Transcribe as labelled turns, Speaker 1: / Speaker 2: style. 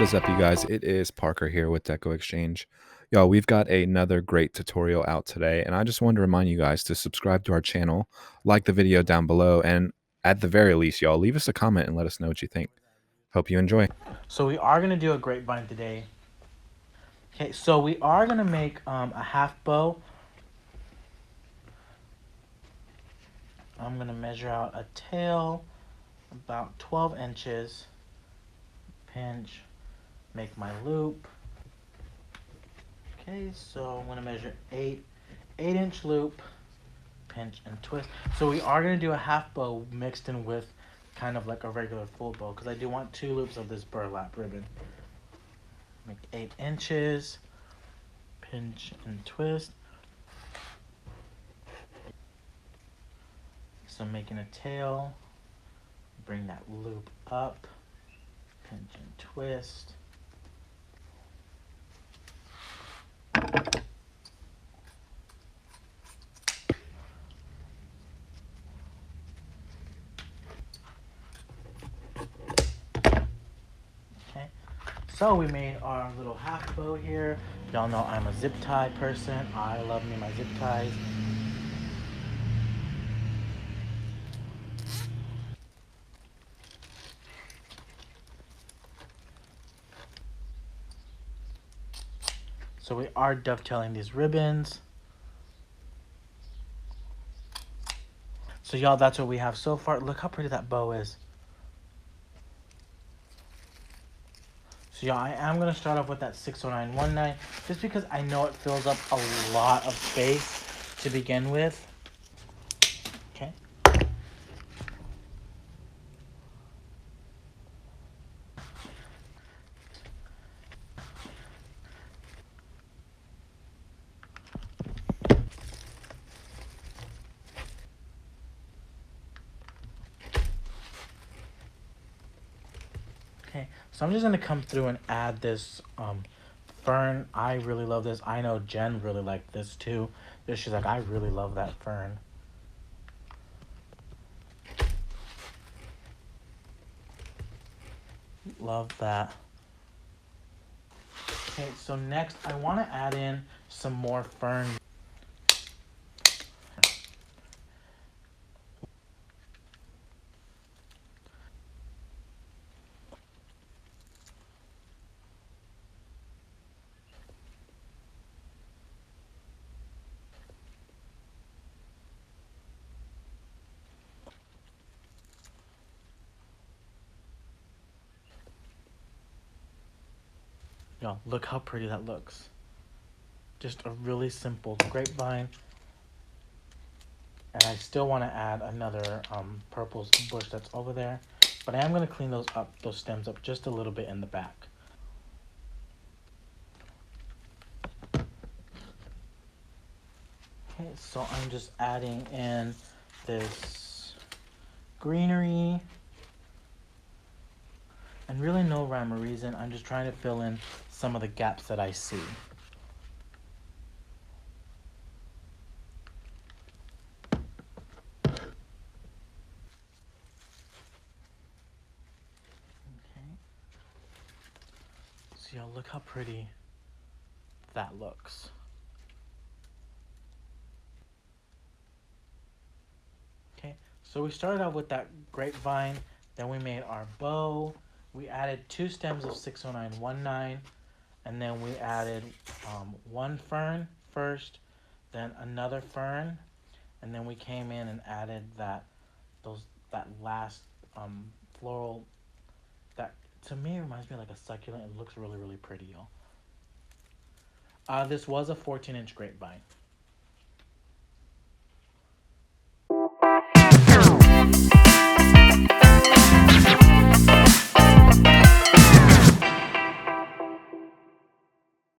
Speaker 1: is up, you guys? It is Parker here with Deco Exchange. Y'all, we've got another great tutorial out today, and I just wanted to remind you guys to subscribe to our channel, like the video down below, and at the very least, y'all, leave us a comment and let us know what you think. Hope you enjoy.
Speaker 2: So we are going to do a grapevine today. Okay, so we are going to make a half bow. I'm going to measure out a tail about 12 inches. Pinch, make my loop. Okay, so I'm going to measure 8-inch loop, pinch and twist. So we are going to do a half bow mixed in with kind of like a regular full bow because I do want 2 loops of this burlap ribbon. Make 8 inches, pinch and twist. So I'm making a tail, bring that loop up, pinch and twist. Okay, so we made our little half bow here. Y'all know I'm a zip tie person. I love me my zip ties. So we are dovetailing these ribbons. So y'all, that's what we have so far. Look how pretty that bow is. So y'all, I am going to start off with that 60919 just because I know it fills up a lot of space to begin with. Okay. Okay, so I'm just gonna come through and add this fern. I really love this. I know Jen really liked this too. She's like, I really love that fern. Love that. Okay, so next I want to add in some more fern. Y'all, look how pretty that looks. Just a really simple grapevine. And I still want to add another purple bush that's over there. But I am going to clean those stems up just a little bit in the back. Okay, so I'm just adding in this greenery. And really no rhyme or reason. I'm just trying to fill in some of the gaps that I see. So y'all, look how pretty that looks. Okay, so we started out with that grapevine, then we made our bow. We added 2 stems of 60919, and then we added 1 fern first, then another fern, and then we came in and added that last floral that to me reminds me of like a succulent. It looks really, really pretty, y'all. This was a 14-inch grapevine.